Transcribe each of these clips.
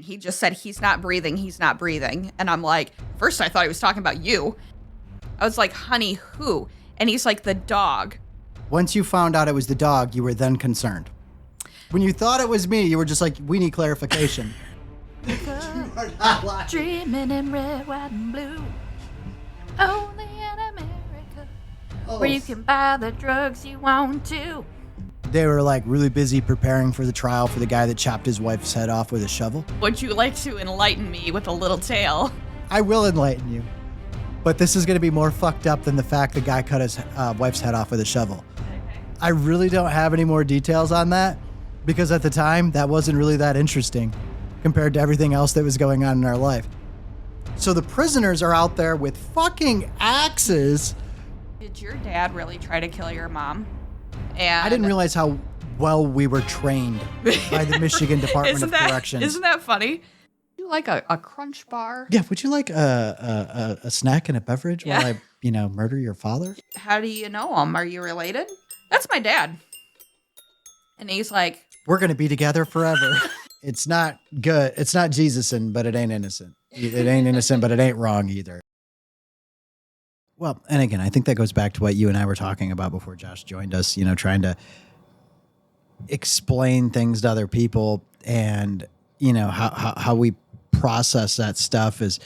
He just said, he's not breathing, he's not breathing. And I'm like, first I thought he was talking about you. I was like, honey, who? And he's like, the dog. Once you found out it was the dog, you were then concerned. When you thought it was me, you were just like, we need clarification. You are not lying. Dreaming in red, white, and blue. Only in America, where you can buy the drugs you want to. They were like really busy preparing for the trial for the guy that chopped his wife's head off with a shovel. Would you like to enlighten me with a little tale? I will enlighten you. But this is going to be more fucked up than the fact the guy cut his wife's head off with a shovel. I really don't have any more details on that because at the time, that wasn't really that interesting compared to everything else that was going on in our life. So the prisoners are out there with fucking axes. Did your dad really try to kill your mom? And I didn't realize how well we were trained by the Michigan Department of Corrections. Isn't that funny? You like a crunch bar? Yeah, would you like a snack and a beverage while I, murder your father? How do you know him? Are you related? That's my dad. And he's like, we're going to be together forever. It's not good. It's not Jesus-in, but it ain't innocent. It ain't innocent, but it ain't wrong either. Well, and again, I think that goes back to what you and I were talking about before Josh joined us, trying to explain things to other people and, how we process that stuff is,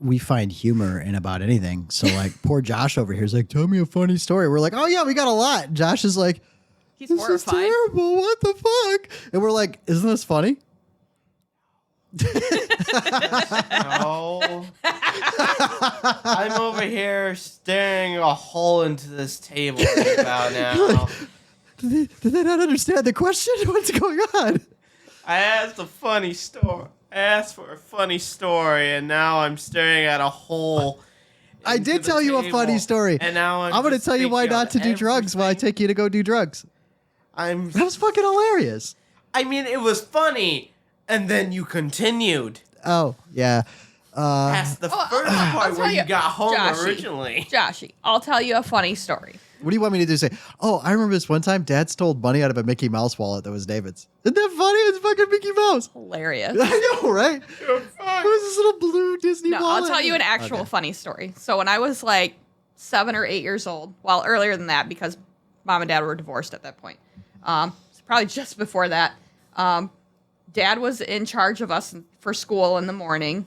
we find humor in about anything. So like poor Josh over here is like, tell me a funny story. We're like, oh yeah, we got a lot. Josh is like, he's this horrified. is terrible. What the fuck? And we're like, isn't this funny? No. I'm over here staring a hole into this table right about now. Did they not understand the question? What's going on? I asked a funny story. I asked for a funny story, and now I'm staring at a hole. I did tell you a funny story. And now I'm going to tell you why not to do drugs while I take you to go do drugs. That was fucking hilarious. I mean, it was funny, and then you continued. Oh, yeah. That's the first part where you got home originally. Joshy, I'll tell you a funny story. What do you want me to do? Say, oh, I remember this one time Dad stole money out of a Mickey Mouse wallet that was David's. Isn't that funny? It's fucking Mickey Mouse. Hilarious. I know, right? It was this little blue Disney wallet. I'll tell you an actual funny story. So when I was like 7 or 8 years old, well, earlier than that because Mom and Dad were divorced at that point. Probably just before that. Dad was in charge of us for school in the morning.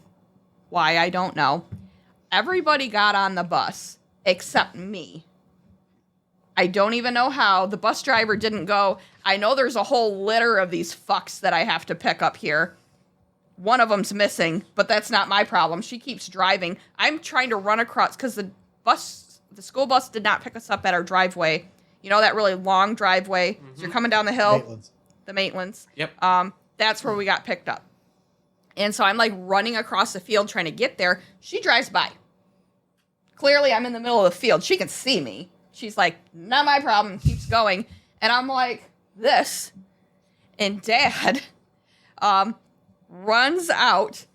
Why, I don't know. Everybody got on the bus except me. I don't even know how. The bus driver didn't go, I know there's a whole litter of these fucks that I have to pick up here. One of them's missing, but that's not my problem. She keeps driving. I'm trying to run across, because the school bus did not pick us up at our driveway. You know that really long driveway? Mm-hmm. So you're coming down the hill. The Maitlands. Yep. That's where we got picked up. And so I'm like running across the field trying to get there. She drives by. Clearly, I'm in the middle of the field. She can see me. She's like, not my problem. Keeps going. And I'm like, this. And Dad runs out.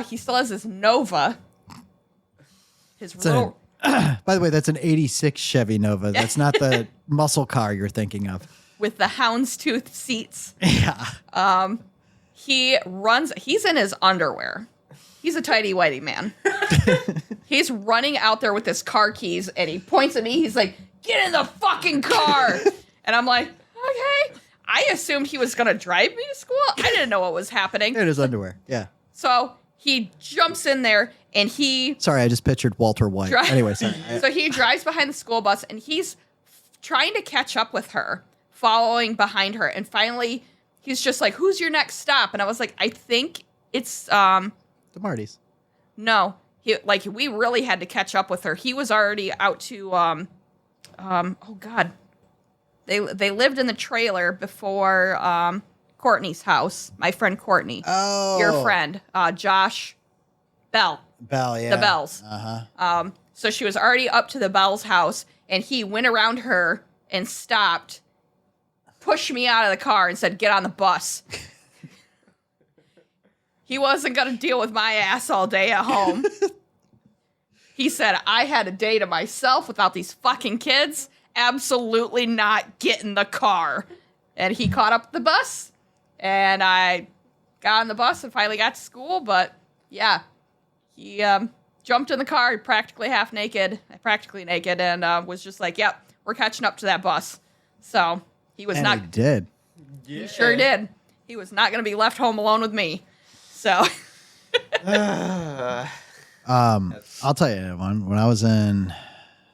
He still has his Nova. By the way, that's an 86 Chevy Nova. That's not the muscle car you're thinking of. With the houndstooth seats. Yeah. He runs. He's in his underwear. He's a tighty-whitey man. He's running out there with his car keys, and he points at me. He's like, get in the fucking car. And I'm like, okay. I assumed he was going to drive me to school. I didn't know what was happening. In his underwear, yeah. So he jumps in there, and he... Sorry, I just pictured Walter White. Anyway, sorry. So he drives behind the school bus, and he's trying to catch up with her, following behind her. And finally, he's just like, who's your next stop? And I was like, I think it's... The Martys. No. We really had to catch up with her. He was already out to... oh, God. They lived in the trailer before Courtney's house. My friend Courtney. Oh. Your friend. Josh Bell. Bell, yeah. The Bells. Uh-huh. So she was already up to the Bell's house, and he went around her and stopped, pushed me out of the car, and said, get on the bus. He wasn't going to deal with my ass all day at home. He said, I had a day to myself without these fucking kids. Absolutely not. Get in the car. And he caught up the bus, and I got on the bus and finally got to school. But yeah, he jumped in the car practically naked, and was just like, "Yep, we're catching up to that bus." So he was not. He did. Yeah. He sure did. He was not going to be left home alone with me. So. I'll tell you one. When I was in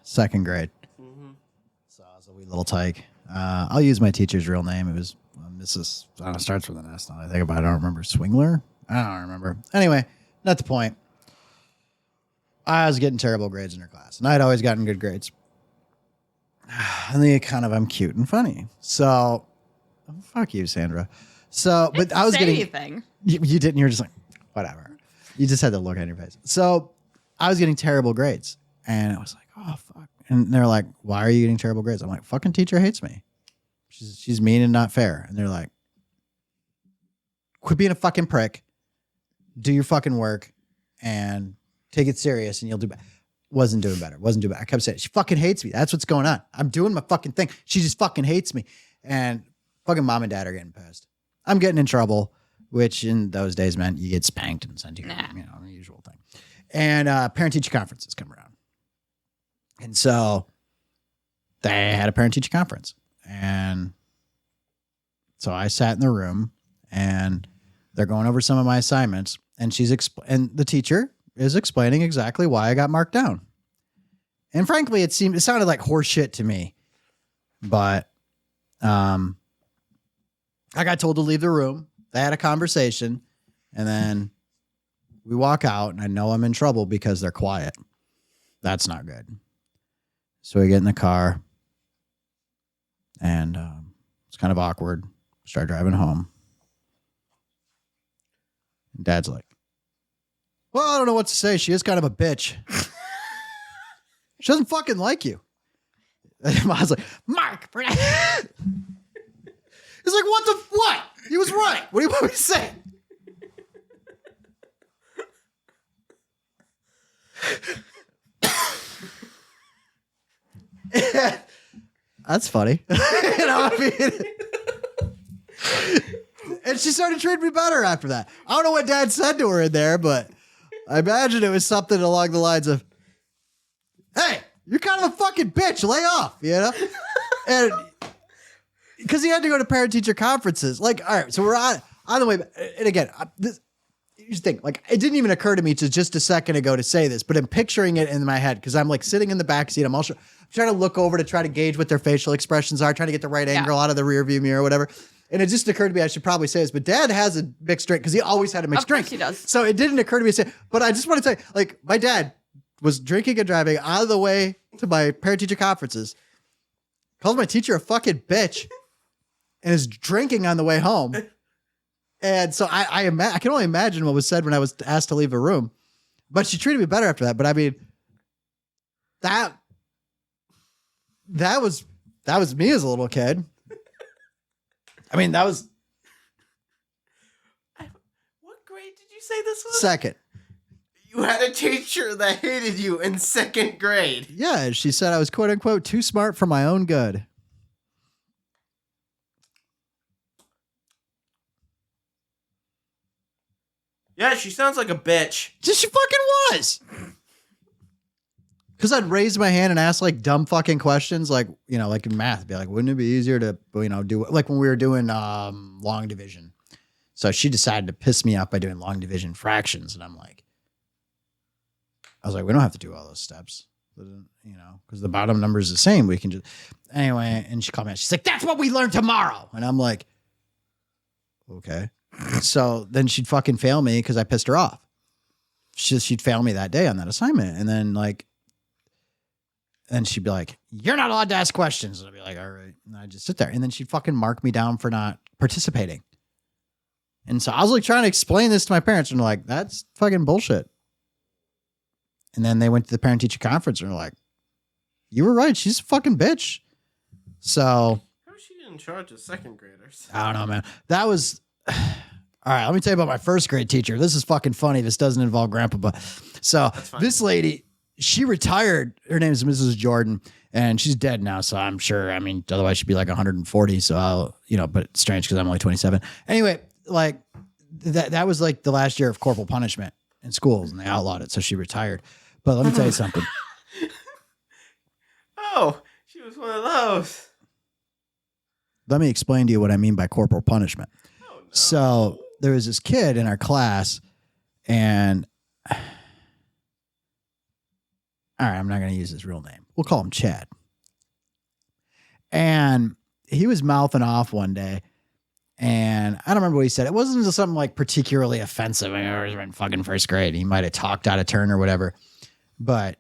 second grade, so I was a wee little tyke. I'll use my teacher's real name. It was Mrs. I don't know, starts with an S. Now I think about it, I don't remember. Swingler? I don't remember. Anyway, not the point. I was getting terrible grades in her class, and I'd always gotten good grades. And I'm cute and funny. So, fuck you, Sandra. So, but I was getting anything. You didn't. You're just like, whatever. You just had the look on your face. So I was getting terrible grades, and I was like, oh fuck. And they're like, why are you getting terrible grades? I'm like, fucking teacher hates me. She's mean and not fair. And they're like, quit being a fucking prick. Do your fucking work and take it serious, and you'll do better. Wasn't doing better. I kept saying, she fucking hates me. That's what's going on. I'm doing my fucking thing. She just fucking hates me. And fucking mom and dad are getting pissed. I'm getting in trouble, which in those days meant you get spanked and sent to your, the usual thing. And parent-teacher conferences come around. And so they had a parent-teacher conference. And so I sat in the room, and they're going over some of my assignments, and and the teacher is explaining exactly why I got marked down. And frankly, it sounded like horse shit to me. But I got told to leave the room. They had a conversation, and then we walk out, and I know I'm in trouble because they're quiet. That's not good. So we get in the car, and it's kind of awkward. Start driving home. And Dad's like, well, I don't know what to say. She is kind of a bitch. She doesn't fucking like you. And I was like, Mark. He's like, what? He was right. What do you want me to say? That's funny. And she started treating me better after that. I don't know what Dad said to her in there, but I imagine it was something along the lines of, hey, you're kind of a fucking bitch. Lay off, And because he had to go to parent-teacher conferences. Like, all right, so we're on the way. And again, you think, like, it didn't even occur to me just a second ago to say this, but I'm picturing it in my head because I'm like sitting in the back seat. I'm also trying to look over to try to gauge what their facial expressions are, trying to get the right angle out of the rear view mirror or whatever. And it just occurred to me I should probably say this, but Dad has a mixed drink because he always had a mixed drink. Of course he does. So it didn't occur to me to say, but I just want to say, like, my dad was drinking and driving out of the way to my parent-teacher conferences, calls my teacher a fucking bitch, and is drinking on the way home. And so I can only imagine what was said when I was asked to leave a room. But she treated me better after that. But I mean, that was me as a little kid. I mean, that was... What grade did you say this was? Second. You had a teacher that hated you in second grade. Yeah, she said I was, quote unquote, too smart for my own good. Yeah, she sounds like a bitch. She fucking was. Because I'd raise my hand and ask like dumb fucking questions, like, like in math, be like, wouldn't it be easier to, do like when we were doing long division. So she decided to piss me off by doing long division fractions. And I was like, we don't have to do all those steps, because the bottom number is the same. We can just, anyway. And she called me out. She's like, that's what we learn tomorrow. And I'm like, okay. So then she'd fucking fail me because I pissed her off. She'd fail me that day on that assignment. And then and she'd be like, you're not allowed to ask questions. And I'd be like, all right. And I'd just sit there. And then she'd fucking mark me down for not participating. And so I was like trying to explain this to my parents, and they're like, that's fucking bullshit. And then they went to the parent-teacher conference and they're like, you were right. She's a fucking bitch. So. How is she in charge of second graders? I don't know, man. That was... All right, let me tell you about my first grade teacher. This is fucking funny. This doesn't involve Grandpa, but so this lady, she retired. Her name is Mrs. Jordan, and she's dead now. So I'm sure, otherwise she'd be like 140. So but it's strange because I'm only 27. Anyway, like that was like the last year of corporal punishment in schools, and they outlawed it, so she retired. But let me tell you something. Oh, she was one of those. Let me explain to you what I mean by corporal punishment. Oh, no. So there was this kid in our class, and all right, I'm not going to use his real name. We'll call him Chad. And he was mouthing off one day, and I don't remember what he said. It wasn't something like particularly offensive. I mean, I was in fucking first grade. He might have talked out of turn or whatever, but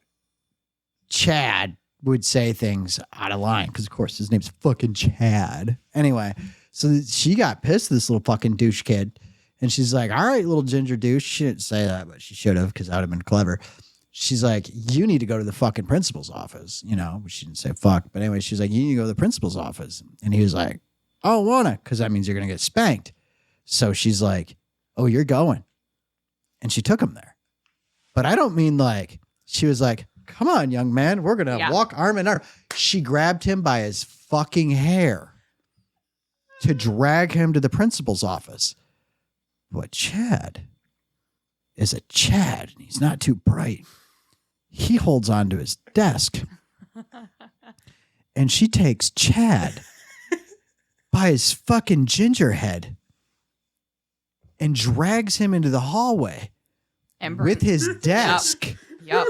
Chad would say things out of line because, of course, his name's fucking Chad. Anyway, so she got pissed, this little fucking douche kid, and she's like, all right, little ginger douche. She didn't say that, but she should have because that would have been clever. She's like, you need to go to the fucking principal's office. You know, she didn't say fuck. But anyway, she's like, you need to go to the principal's office. And he was like, I don't want to because that means you're going to get spanked. So she's like, oh, you're going. And she took him there. But I don't mean like, she was like, come on, young man. We're going to walk arm in arm. She grabbed him by his fucking hair to drag him to the principal's office. But Chad is a Chad, and he's not too bright. He holds onto his desk, and she takes Chad by his fucking ginger head and drags him into the hallway with his desk. Yep.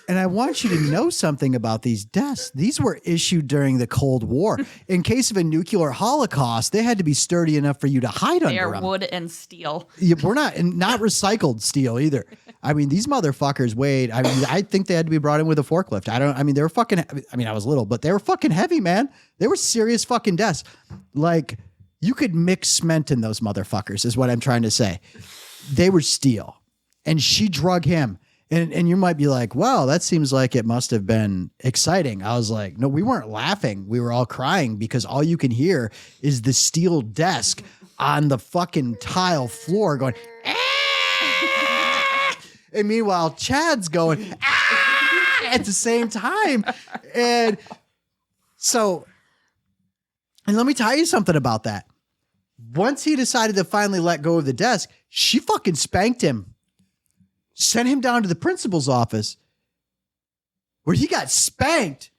And I want you to know something about these desks. These were issued during the Cold War. In case of a nuclear holocaust, they had to be sturdy enough for you to hide under them. They are wood and steel. Yeah, we're not recycled steel either. I mean, these motherfuckers weighed. I mean, I think they had to be brought in with a forklift. They were fucking. I mean, I was little, but they were fucking heavy, man. They were serious fucking desks. Like you could mix cement in those motherfuckers. Is what I'm trying to say. They were steel, and she drug him. And you might be like, wow, that seems like it must have been exciting. I was like, no, we weren't laughing. We were all crying because all you can hear is the steel desk on the fucking tile floor going, ah! And meanwhile, Chad's going, ah! At the same time. And so, and let me tell you something about that. Once he decided to finally let go of the desk, she fucking spanked him. Sent him down to the principal's office where he got spanked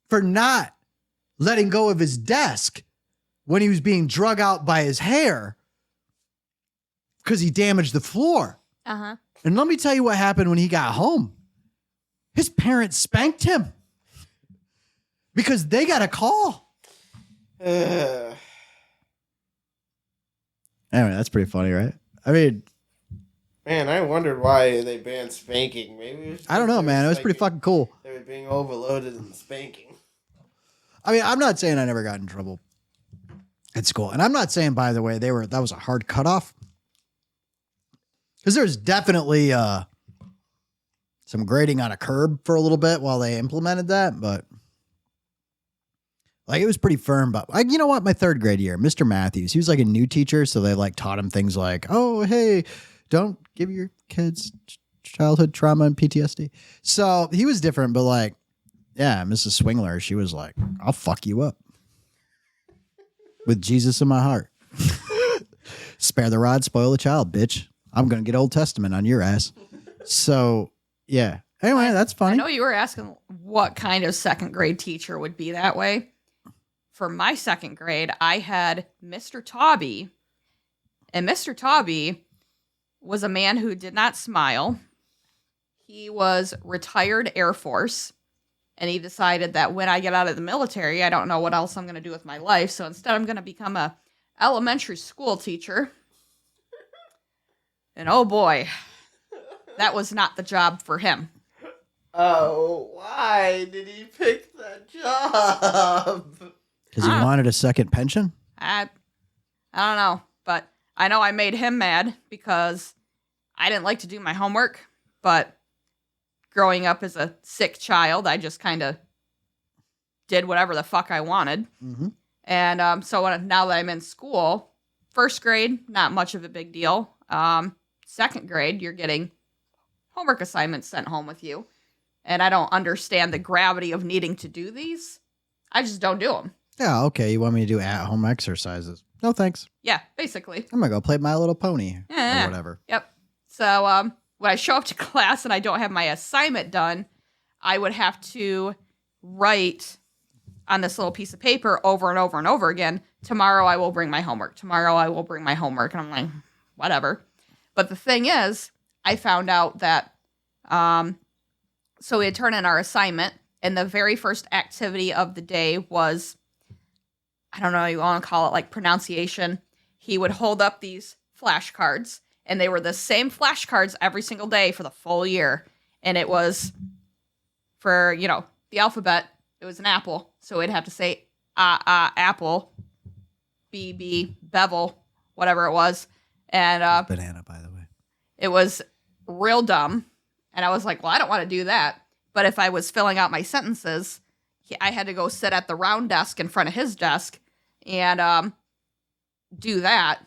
for not letting go of his desk when he was being drug out by his hair because he damaged the floor. Uh-huh. And let me tell you what happened when he got home. His parents spanked him because they got a call. Anyway, that's pretty funny, right? I mean... Man, I wondered why they banned spanking. Maybe it was I don't know, man. It was pretty fucking cool. They were being overloaded in spanking. I mean, I'm not saying I never got in trouble at school. And I'm not saying, by the way, that was a hard cutoff. Because there's definitely some grading on a curb for a little bit while they implemented that. But like it was pretty firm. But like, you know what? My third grade year, Mr. Matthews, he was like a new teacher. So they like taught him things like, oh, hey, don't give your kids childhood trauma and PTSD. So he was different, but like, yeah, Mrs. Swingler, she was like, I'll fuck you up with Jesus in my heart. Spare the rod, spoil the child, bitch. I'm going to get Old Testament on your ass. So, yeah. Anyway, that's funny. I know you were asking what kind of second grade teacher would be that way. For my second grade, I had Mr. Tawby. And Mr. Tawby was a man who did not smile. He was retired Air Force, and he decided that when I get out of the military, I don't know what else I'm going to do with my life, so instead I'm going to become a elementary school teacher. And oh boy, that was not the job for him. Oh, why did he pick that job? Because he wanted a second pension? I don't know, but I know I made him mad because I didn't like to do my homework, but growing up as a sick child, I just kind of did whatever the fuck I wanted. Mm-hmm. And so now that I'm in school, first grade, not much of a big deal. Second grade, you're getting homework assignments sent home with you. And I don't understand the gravity of needing to do these. I just don't do them. Yeah, okay. You want me to do at-home exercises. No thanks. Yeah, basically. I'm gonna go play My Little Pony Yeah. or whatever. Yep. So when I show up to class and I don't have my assignment done, I would have to write on this little piece of paper over and over and over again, tomorrow I will bring my homework. Tomorrow I will bring my homework. And I'm like, whatever. But the thing is, I found out that, so we had turned in our assignment, and the very first activity of the day was, I don't know, you want to call it like pronunciation. He would hold up these flashcards, and they were the same flashcards every single day for the full year. And it was for, the alphabet, it was an apple. So we'd have to say, apple, B, bevel, whatever it was. And Banana, by the way. it was real dumb. And I was like, well, I don't want to do that. But if I was filling out my sentences, I had to go sit at the round desk in front of his desk and do that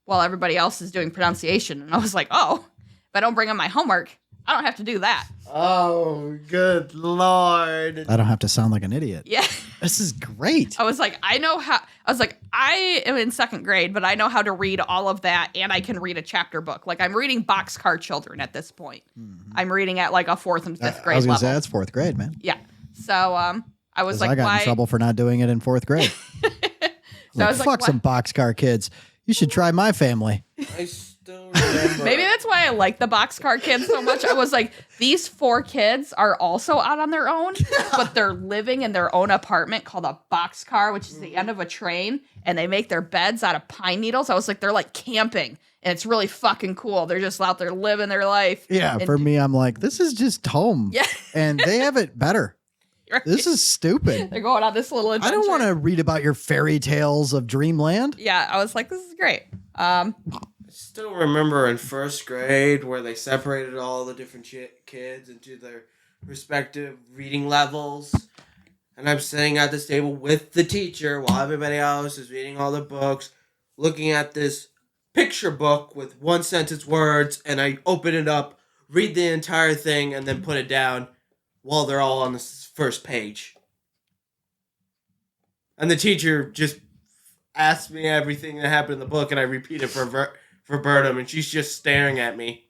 while everybody else is doing pronunciation. And I was like, oh, if I don't bring in my homework, I don't have to do that. Oh, good Lord. I don't have to sound like an idiot. Yeah. This is great. I was like, I am in second grade, but I know how to read all of that, and I can read a chapter book. Like, I'm reading Boxcar Children at this point. Mm-hmm. I'm reading at like a 4th and 5th grade I was gonna level. say that's 4th grade, man. Yeah. So I was 'Cause like, I got why? in trouble for not doing it in 4th grade. So I was like, fuck why- some boxcar kids. You should try my family. I still remember. Maybe that's why I like the Boxcar Kids so much. I was like, these 4 kids are also out on their own, but they're living in their own apartment called a boxcar, which is the end of a train, and they make their beds out of pine needles. I was like, they're like camping, and it's really fucking cool. They're just out there living their life. Yeah, And- for me, I'm like, this is just home. Yeah. And they have it better. Right? This is stupid. They're going on this little adventure. I don't want to read about your fairy tales of dreamland. Yeah, I was like, this is great. I still remember in first grade where they separated all the different kids into their respective reading levels. And I'm sitting at this table with the teacher while everybody else is reading all the books, looking at this picture book with 1-sentence words, and I open it up, read the entire thing, and then put it down while they're all on the first page. And the teacher just asked me everything that happened in the book, and I repeat it verbatim, and she's just staring at me.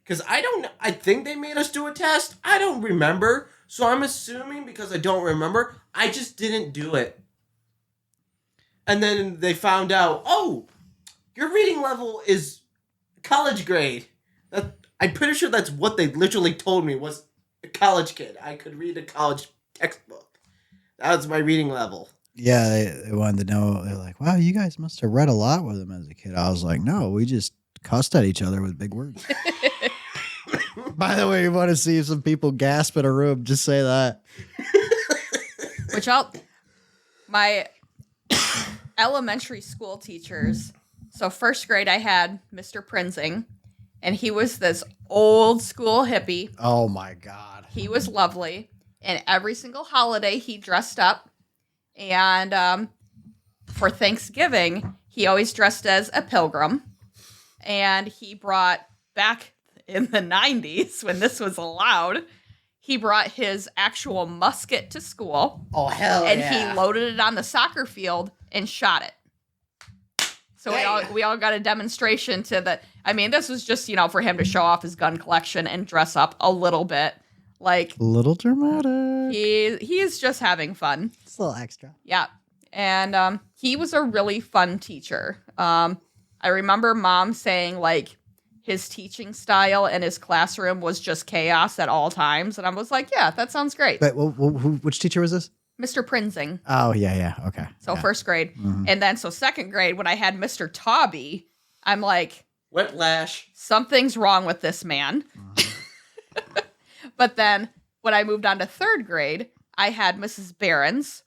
Because I think they made us do a test. I don't remember. So I'm assuming because I don't remember, I just didn't do it. And then they found out, oh, your reading level is college grade. I'm pretty sure that's what they literally told me was a college kid. I could read a college textbook. That was my reading level. Yeah, they wanted to know. They're like, wow, you guys must have read a lot with him as a kid. I was like, no, we just cussed at each other with big words. By the way, you want to see some people gasp in a room, just say that. Which my elementary school teachers. So first grade, I had Mr. Prinzing, and he was this old school hippie. Oh, my God. He was lovely. And every single holiday, he dressed up. And for Thanksgiving, he always dressed as a pilgrim. And he brought, back in the 90s, when this was allowed, he brought his actual musket to school. Oh, hell And yeah. he loaded it on the soccer field and shot it. So we all got a demonstration to the. I mean, this was just, for him to show off his gun collection and dress up a little bit. Like, A little dramatic. he is just having fun. It's a little extra. Yeah. And he was a really fun teacher. I remember Mom saying, like, his teaching style and his classroom was just chaos at all times. And I was like, yeah, that sounds great. But which teacher was this? Mr. Prinzing. Oh, yeah. Okay. So yeah. first grade. Mhm. And then so second grade, when I had Mr. Tawby, I'm like, Whiplash. something's wrong with this man. But then when I moved on to third grade, I had Mrs. Behrens.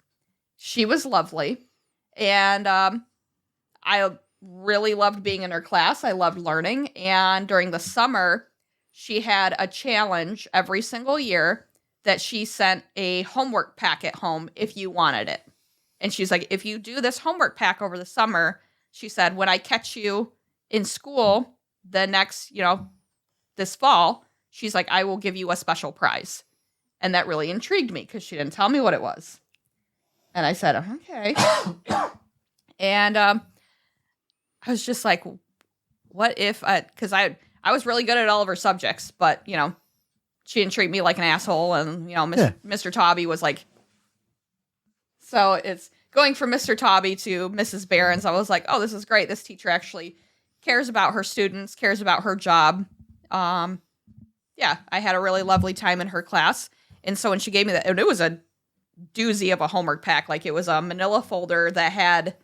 She was lovely. And I really loved being in her class. I loved learning. And during the summer, she had a challenge every single year that she sent a homework packet home if you wanted it. And she's like, if you do this homework pack over the summer, she said, when I catch you in school the next, this fall, she's like, I will give you a special prize. And that really intrigued me because she didn't tell me what it was. And I said, okay. And I was just like, what if because I was really good at all of her subjects, but she didn't treat me like an asshole, and Mr. Tobby was like. So it's going from Mr. Tobby to Mrs. Behrens. I was like, oh, this is great. This teacher actually cares about her students, cares about her job. Yeah, I had a really lovely time in her class. And so when she gave me that, and it was a doozy of a homework pack. Like, it was a manila folder that had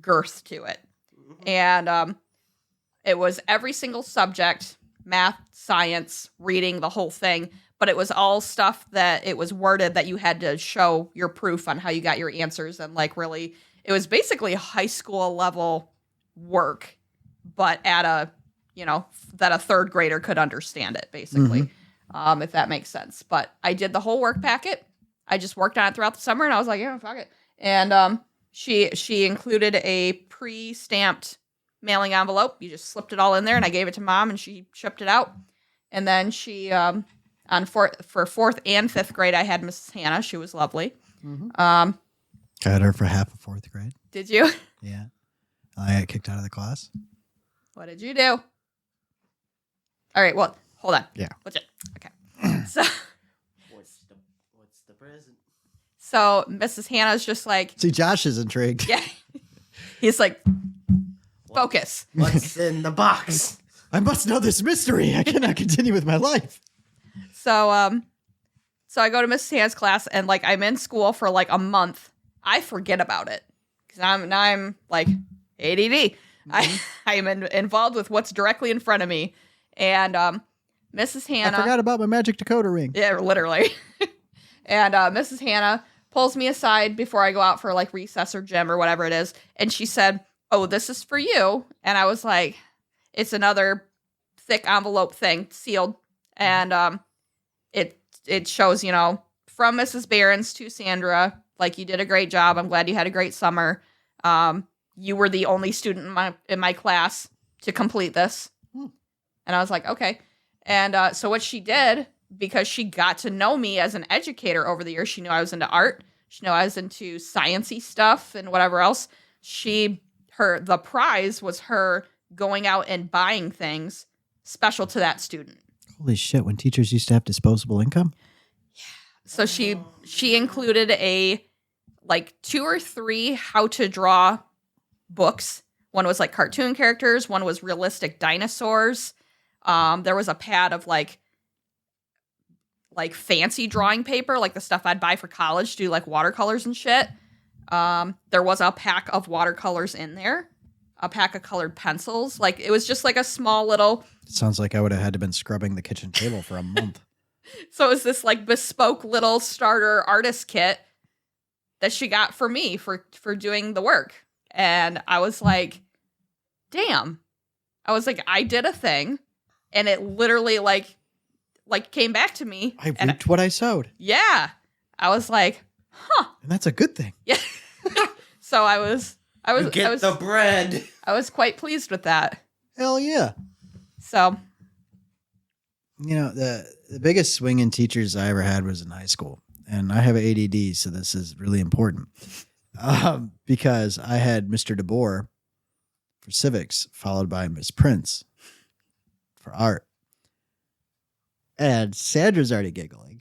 girth to it. And it was every single subject, math, science, reading, the whole thing. But it was all stuff that it was worded that you had to show your proof on how you got your answers. And like, really, it was basically high school level work, but at a, that a third grader could understand it, basically, if that makes sense. But I did the whole work packet. I just worked on it throughout the summer, and I was like, yeah, fuck it. And she included a pre-stamped mailing envelope. You just slipped it all in there, and I gave it to Mom, and she shipped it out. And then she... for fourth and fifth grade, I had Mrs. Hannah. She was lovely. I had her for half of fourth grade. Did you? Yeah. I got kicked out of the class. What did you do? All right. Well, hold on. Yeah. What's it? Okay. So, what's the present? So Mrs. Hannah's just like. See, Josh is intrigued. Yeah. He's like, focus. What's in the box? I must know this mystery. I cannot continue with my life. So, so I go to Mrs. Hannah's class, and like I'm in school for like a month. I forget about it because I'm like ADD. I am involved with what's directly in front of me, and Mrs. Hannah. I forgot about my magic decoder ring. Yeah, literally. And Mrs. Hannah pulls me aside before I go out for like recess or gym or whatever it is, and she said, "Oh, this is for you." And I was like, "It's another thick envelope thing, sealed," and It shows, from Mrs. Behrens to Sandra, like, you did a great job. I'm glad you had a great summer. You were the only student in my class to complete this. And I was like, okay. And so what she did, because she got to know me as an educator over the years, she knew I was into art. She knew I was into sciencey stuff and whatever else. The prize was her going out and buying things special to that student. Holy shit, when teachers used to have disposable income? Yeah. So she included a 2 or 3 how to draw books. One was like cartoon characters, one was realistic dinosaurs. There was a pad of like fancy drawing paper, like the stuff I'd buy for college to do like watercolors and shit. There was a pack of watercolors in there. A pack of colored pencils. Like, it was just like a small little... It sounds like I would have had to been scrubbing the kitchen table for a month. So it was this like bespoke little starter artist kit that she got for me for doing the work. And I was like, damn. I was like, I did a thing, and it literally like came back to me. I reaped what I sowed. Yeah. I was like, huh. And that's a good thing. Yeah. So I was the bread. I was quite pleased with that. Hell yeah. So, the biggest swing in teachers I ever had was in high school. And I have ADD, so this is really important. Because I had Mr. DeBoer for civics, followed by Miss Prince for art. And Sandra's already giggling.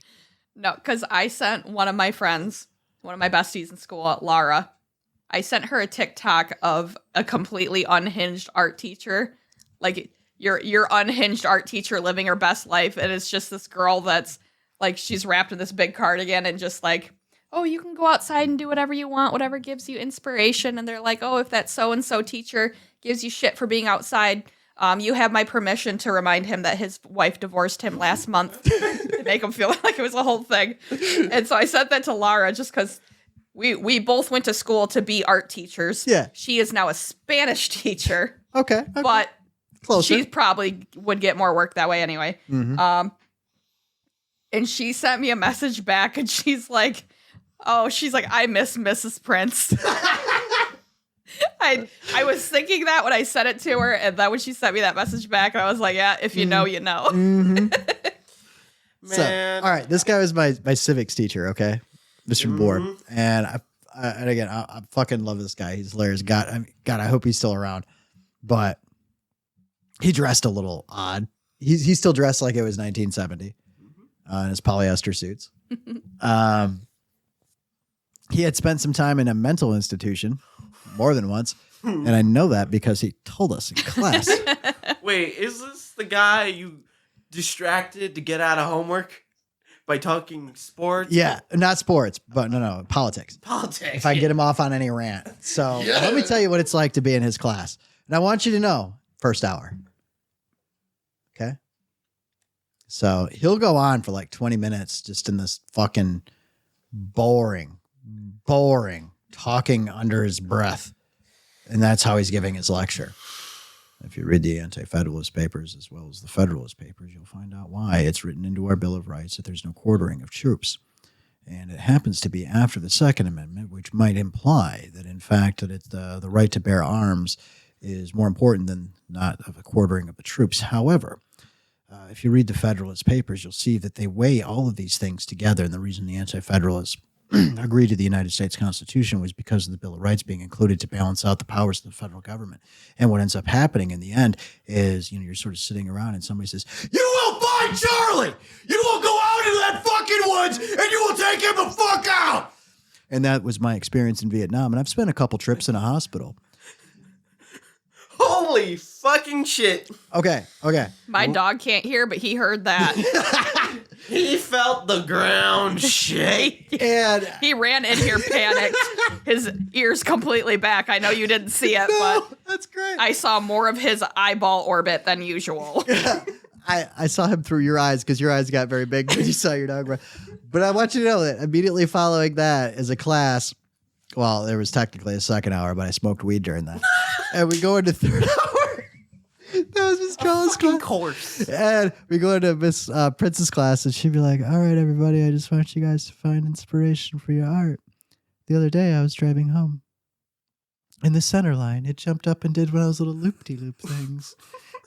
No, because I sent one of my friends, one of my besties in school, Laura, I sent her a TikTok of a completely unhinged art teacher. Like, your unhinged art teacher living her best life. And it's just this girl that's like, she's wrapped in this big cardigan and just like, oh, you can go outside and do whatever you want, whatever gives you inspiration. And they're like, oh, if that so-and-so teacher gives you shit for being outside, you have my permission to remind him that his wife divorced him last month to make him feel like it was a whole thing. And so I sent that to Laura just because we both went to school to be art teachers. Yeah. She is now a Spanish teacher. Okay. But closer. She probably would get more work that way anyway. Mm-hmm. And she sent me a message back, and she's like, I miss Mrs. Prince. I was thinking that when I sent it to her, and then when she sent me that message back, I was like, yeah, if you know, you know. Mm-hmm. Man. So, all right, this guy was my civics teacher, okay? Mr. DeBoer. And I fucking love this guy. He's hilarious. God, I hope he's still around. but he dressed a little odd. He still dressed like it was 1970 in his polyester suits. He had spent some time in a mental institution more than once. And I know that because he told us in class. Wait, is this the guy you distracted to get out of homework by talking sports? Yeah, not sports, but no, politics. Politics. If I get him off on any rant. So let me tell you what it's like to be in his class. And I want you to know, first hour. Okay? So he'll go on for like 20 minutes just in this fucking boring, talking under his breath. And that's how he's giving his lecture. If you read the Anti-Federalist Papers as well as the Federalist Papers, you'll find out why it's written into our Bill of Rights that there's no quartering of troops. And it happens to be after the Second Amendment, which might imply that, in fact, that the right to bear arms is more important than not of a quartering of the troops. However, if you read the Federalist Papers, you'll see that they weigh all of these things together. And the reason the Anti-Federalists agreed to the United States Constitution was because of the Bill of Rights being included to balance out the powers of the federal government. And what ends up happening in the end is, you're sort of sitting around and somebody says, "You will find Charlie! You will go out into that fucking woods and you will take him the fuck out!" And that was my experience in Vietnam. And I've spent a couple trips in a hospital. Holy fucking shit. Okay. My dog can't hear, but he heard that. He felt the ground shake. And He ran in here panicked, his ears completely back. I know you didn't see it, but that's great. I saw more of his eyeball orbit than usual. I saw him through your eyes because your eyes got very big when you saw your dog. But I want you to know that immediately following that is a class. Well, there was technically a second hour, but I smoked weed during that. And we go into third hour. That was Miss Trellis' class. Course. And we go into Miss Prince's class, and she'd be like, "All right, everybody, I just want you guys to find inspiration for your art. The other day, I was driving home. In the center line, it jumped up and did one of those little loop-de-loop things.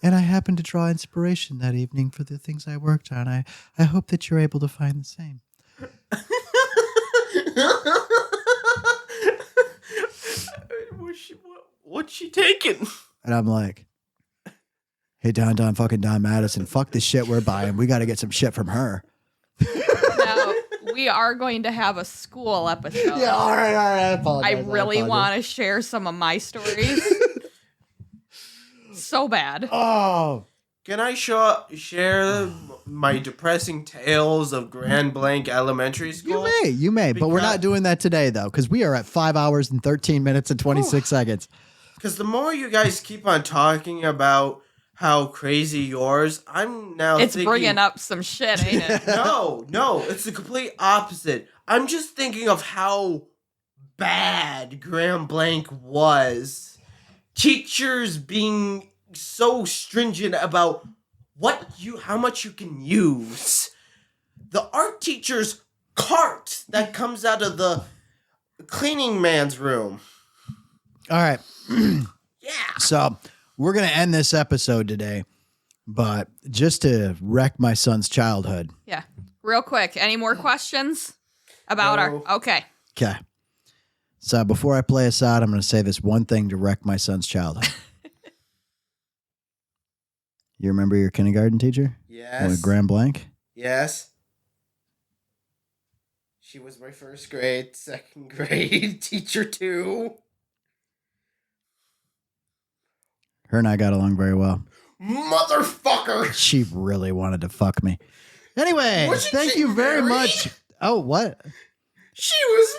And I happened to draw inspiration that evening for the things I worked on. I hope that you're able to find the same." What's she taking? And I'm like, "Hey, Don Madison, fuck this shit we're buying. We got to get some shit from her." Now, we are going to have a school episode. Yeah, all right. I apologize. I really want to share some of my stories. So bad. Oh. Can I share my depressing tales of Grand Blanc Elementary School? You may, but we're not doing that today, though, because we are at 5 hours and 13 minutes and 26 seconds. Because the more you guys keep on talking about how crazy yours, I'm now thinking... bringing up some shit, ain't it? No, it's the complete opposite. I'm just thinking of how bad Grand Blanc was. Teachers being so stringent about how much you can use. The art teacher's cart that comes out of the cleaning man's room. All right. Yeah. So we're going to end this episode today, but just to wreck my son's childhood. Yeah. Real quick. Any more questions about No. Okay. Okay. So before I play us out, I'm going to say this one thing to wreck my son's childhood. You remember your kindergarten teacher? Yes. Grand Blanc? Yes. She was my first grade, second grade teacher too. Her and I got along very well. Motherfucker! She really wanted to fuck me. Anyway, Wasn't thank she you very married? much. Oh, what? She was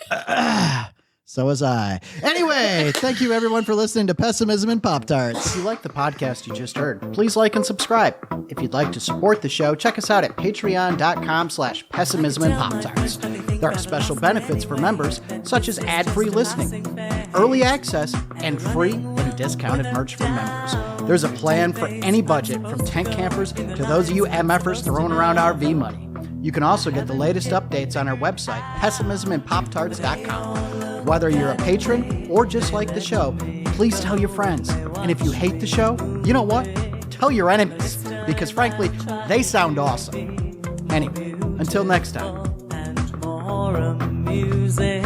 married. So was I. Anyway, thank you everyone for listening to Pessimism and Pop-Tarts. If you like the podcast you just heard, please like and subscribe. If you'd like to support the show, check us out at patreon.com/pessimism and Pop-Tarts. There are special benefits for members, such as ad-free listening, early access, and free and discounted merch for members. There's a plan for any budget, from tent campers to those of you MFers throwing around RV money. You can also get the latest updates on our website, pessimismandpoptarts.com. Whether you're a patron or just like the show, please tell your friends. And if you hate the show, you know what? Tell your enemies, because frankly, they sound awesome. Anyway, until next time. And more music.